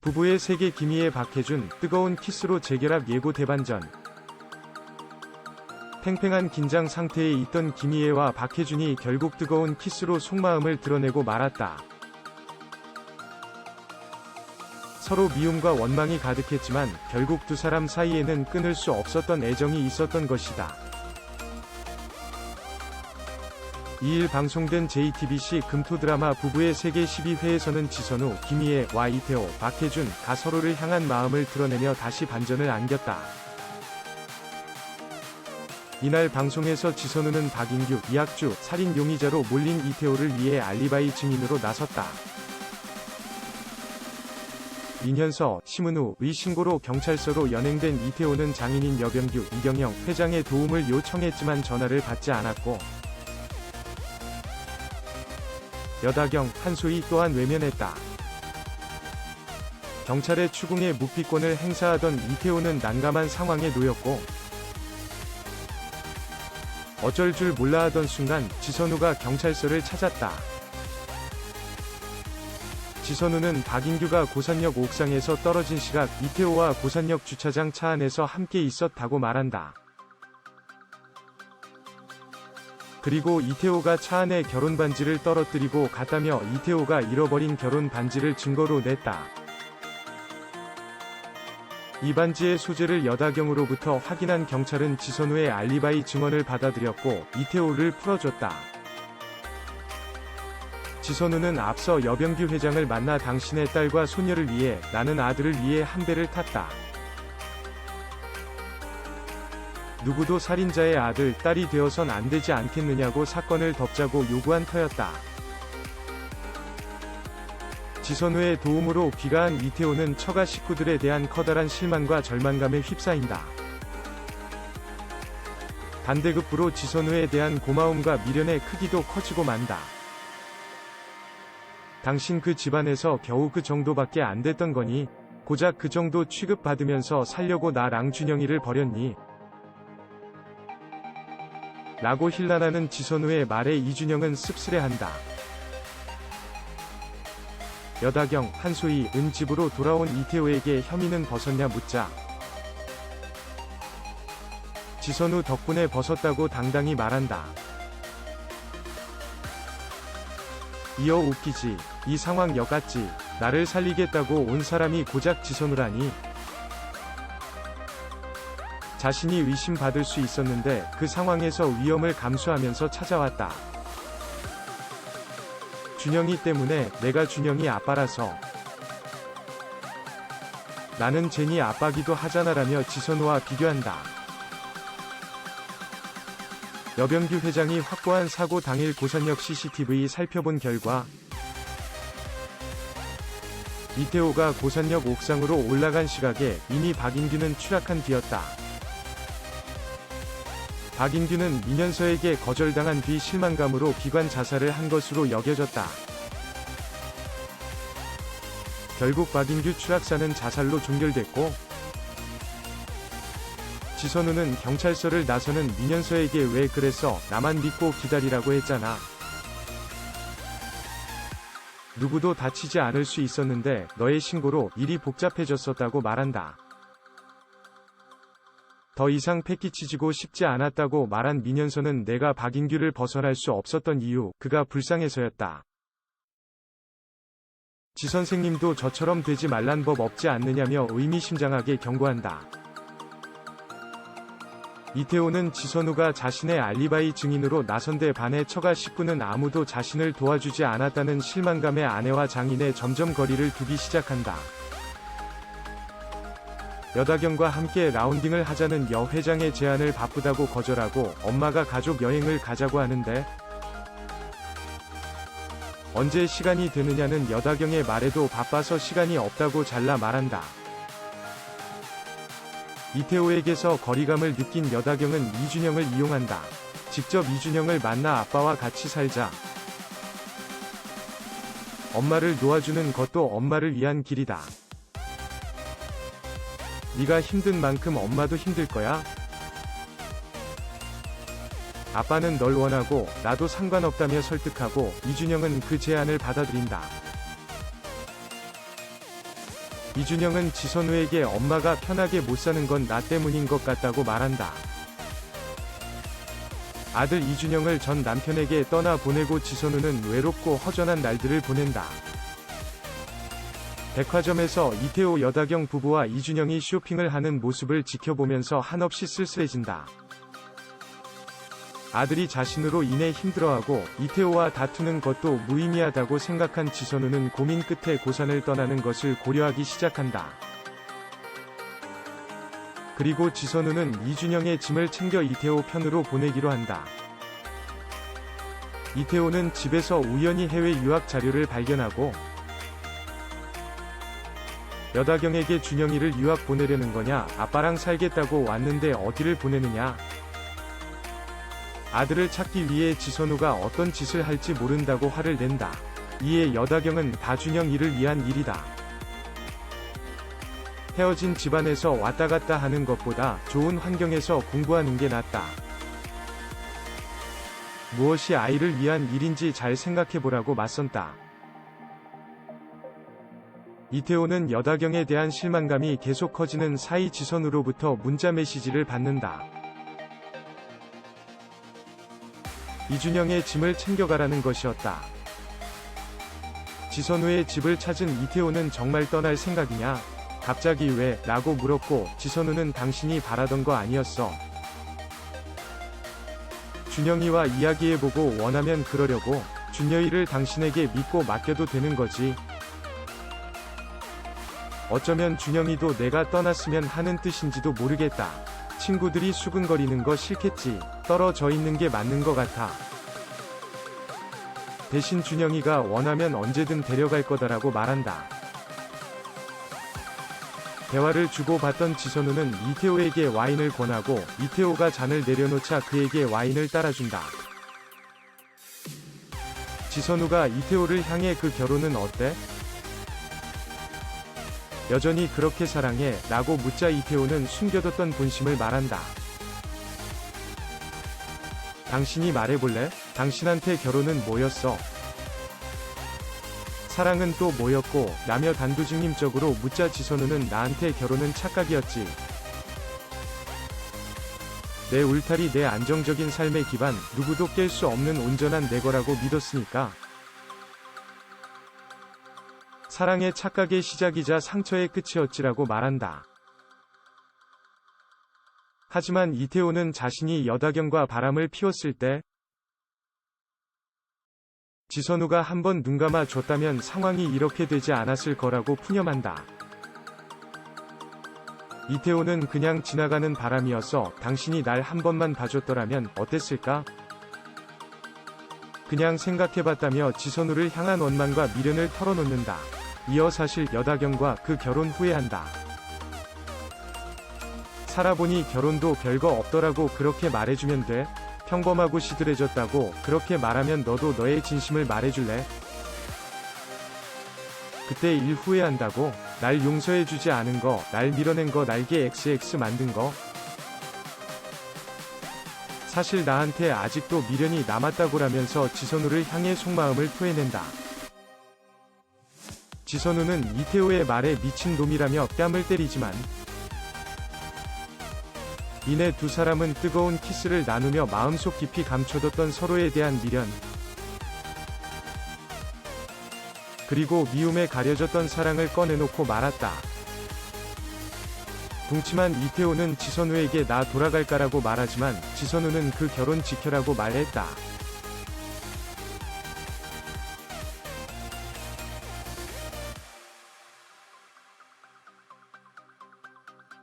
부부의 세계 김희애 박해준 뜨거운 키스로 재결합 예고 대반전. 팽팽한 긴장 상태에 있던 김희애와 박해준이 결국 뜨거운 키스로 속마음을 드러내고 말았다. 서로 미움과 원망이 가득했지만 결국 두 사람 사이에는 끊을 수 없었던 애정이 있었던 것이다. 2일 방송된 JTBC 금토 드라마 부부의 세계 12회에서는 지선우, 김희애와 이태호, 박해준가 서로를 향한 마음을 드러내며 다시 반전을 안겼다. 이날 방송에서 지선우는 박인규, 이학주, 살인 용의자로 몰린 이태호를 위해 알리바이 증인으로 나섰다. 민현서, 심은우의 신고로 경찰서로 연행된 이태호는 장인인 여병규, 이경영 회장의 도움을 요청했지만 전화를 받지 않았고, 여다경, 한소희 또한 외면했다. 경찰의 추궁에 묵비권을 행사하던 이태호는 난감한 상황에 놓였고, 어쩔 줄 몰라 하던 순간 지선우가 경찰서를 찾았다. 지선우는 박인규가 고산역 옥상에서 떨어진 시각 이태호와 고산역 주차장 차 안에서 함께 있었다고 말한다. 그리고 이태호가 차 안에 결혼 반지를 떨어뜨리고 갔다며 이태호가 잃어버린 결혼 반지를 증거로 냈다. 이 반지의 소재를 여다경으로부터 확인한 경찰은 지선우의 알리바이 증언을 받아들였고 이태호를 풀어줬다. 지선우는 앞서 여병규 회장을 만나 당신의 딸과 소녀를 위해, 나는 아들을 위해 한 배를 탔다. 누구도 살인자의 아들, 딸이 되어선 안 되지 않겠느냐고 사건을 덮자고 요구한 터였다. 지선우의 도움으로 귀가한 이태호는 처가 식구들에 대한 커다란 실망과 절망감에 휩싸인다. 반대급부로 지선우에 대한 고마움과 미련의 크기도 커지고 만다. 당신 그 집안에서 겨우 그 정도밖에 안 됐던 거니? 고작 그 정도 취급받으면서 살려고 나랑 준영이를 버렸니? 라고 힐난하는 지선우의 말에 이준영은 씁쓸해한다. 여다경, 한소희, 은 집으로 돌아온 이태호에게 혐의는 벗었냐 묻자, 지선우 덕분에 벗었다고 당당히 말한다. 이어 웃기지. 이 상황 역같지. 나를 살리겠다고 온 사람이 고작 지선우라니. 자신이 의심받을 수 있었는데 그 상황에서 위험을 감수하면서 찾아왔다. 준영이 때문에. 내가 준영이 아빠라서. 나는 제니 아빠기도 하잖아라며 지선우와 비교한다. 여병규 회장이 확보한 사고 당일 고산역 CCTV 살펴본 결과 이태호가 고산역 옥상으로 올라간 시각에 이미 박인규는 추락한 뒤였다. 박인규는 민현서에게 거절당한 뒤 실망감으로 비관 자살을 한 것으로 여겨졌다. 결국 박인규 추락사는 자살로 종결됐고, 지선우는 경찰서를 나서는 민현서에게 왜 그랬어? 나만 믿고 기다리라고 했잖아. 누구도 다치지 않을 수 있었는데 너의 신고로 일이 복잡해졌었다고 말한다. 더 이상 패기치지고 싶지 않았다고 말한 민현서는 내가 박인규를 벗어날 수 없었던 이유, 그가 불쌍해서였다. 지 선생님도 저처럼 되지 말란 법 없지 않느냐며 의미심장하게 경고한다. 이태호는 지선우가 자신의 알리바이 증인으로 나선 데 반해 처가 식구는 아무도 자신을 도와주지 않았다는 실망감에 아내와 장인의 점점 거리를 두기 시작한다. 여다경과 함께 라운딩을 하자는 여 회장의 제안을 바쁘다고 거절하고 엄마가 가족 여행을 가자고 하는데 언제 시간이 되느냐는 여다경의 말에도 바빠서 시간이 없다고 잘라 말한다. 이태호에게서 거리감을 느낀 여다경은 이준영을 이용한다. 직접 이준영을 만나 아빠와 같이 살자. 엄마를 놓아주는 것도 엄마를 위한 길이다. 네가 힘든 만큼 엄마도 힘들 거야. 아빠는 널 원하고 나도 상관없다며 설득하고 이준영은 그 제안을 받아들인다. 이준영은 지선우에게 엄마가 편하게 못 사는 건 나 때문인 것 같다고 말한다. 아들 이준영을 전 남편에게 떠나 보내고 지선우는 외롭고 허전한 날들을 보낸다. 백화점에서 이태호 여다경 부부와 이준영이 쇼핑을 하는 모습을 지켜보면서 한없이 쓸쓸해진다. 아들이 자신으로 인해 힘들어하고 이태호와 다투는 것도 무의미하다고 생각한 지선우는 고민 끝에 고산을 떠나는 것을 고려하기 시작한다. 그리고 지선우는 이준영의 짐을 챙겨 이태호 편으로 보내기로 한다. 이태호는 집에서 우연히 해외 유학 자료를 발견하고 여다경에게 준영이를 유학 보내려는 거냐, 아빠랑 살겠다고 왔는데 어디를 보내느냐. 아들을 찾기 위해 지선우가 어떤 짓을 할지 모른다고 화를 낸다. 이에 여다경은 다 준영이를 위한 일이다. 헤어진 집안에서 왔다 갔다 하는 것보다 좋은 환경에서 공부하는 게 낫다. 무엇이 아이를 위한 일인지 잘 생각해보라고 맞선다. 이태호는 여다경에 대한 실망감이 계속 커지는 사이 지선우로부터 문자 메시지를 받는다. 이준영의 짐을 챙겨가라는 것이었다. 지선우의 집을 찾은 이태호는 정말 떠날 생각이냐? 갑자기 왜? 라고 물었고, 지선우는 당신이 바라던 거 아니었어. 준영이와 이야기해보고 원하면 그러려고. 준여이를 당신에게 믿고 맡겨도 되는 거지. 어쩌면 준영이도 내가 떠났으면 하는 뜻인지도 모르겠다. 친구들이 수근거리는 거 싫겠지. 떨어져 있는 게 맞는 거 같아. 대신 준영이가 원하면 언제든 데려갈 거다라고 말한다. 대화를 주고받던 지선우는 이태호에게 와인을 권하고 이태호가 잔을 내려놓자 그에게 와인을 따라준다. 지선우가 이태호를 향해 그 결혼은 어때? 여전히 그렇게 사랑해? 라고 묻자 이태호는 숨겨뒀던 본심을 말한다. 당신이 말해볼래? 당신한테 결혼은 뭐였어? 사랑은 또 뭐였고? 라며 단도직입적으로 묻자 지선우는 나한테 결혼은 착각이었지. 내 울타리, 내 안정적인 삶의 기반, 누구도 깰 수 없는 온전한 내 거라고 믿었으니까. 사랑의 착각의 시작이자 상처의 끝이었지라고 말한다. 하지만 이태호는 자신이 여다경과 바람을 피웠을 때 지선우가 한번 눈감아 줬다면 상황이 이렇게 되지 않았을 거라고 푸념한다. 이태호는 그냥 지나가는 바람이어서 당신이 날 한 번만 봐줬더라면 어땠을까? 그냥 생각해봤다며 지선우를 향한 원망과 미련을 털어놓는다. 이어 사실 여다경과 그 결혼 후회한다. 살아보니 결혼도 별거 없더라고. 그렇게 말해주면 돼? 평범하고 시들해졌다고 그렇게 말하면 너도 너의 진심을 말해줄래? 그때 일 후회한다고? 날 용서해주지 않은 거, 날 밀어낸 거, 날개 XX 만든 거? 사실 나한테 아직도 미련이 남았다고라면서 지선우를 향해 속마음을 토해낸다. 지선우는 이태호의 말에 미친 놈이라며 뺨을 때리지만 이내 두 사람은 뜨거운 키스를 나누며 마음속 깊이 감춰뒀던 서로에 대한 미련 그리고 미움에 가려졌던 사랑을 꺼내놓고 말았다. 둥치만 이태호는 지선우에게 나 돌아갈까라고 말하지만 지선우는 그 결혼 지켜라고 말했다.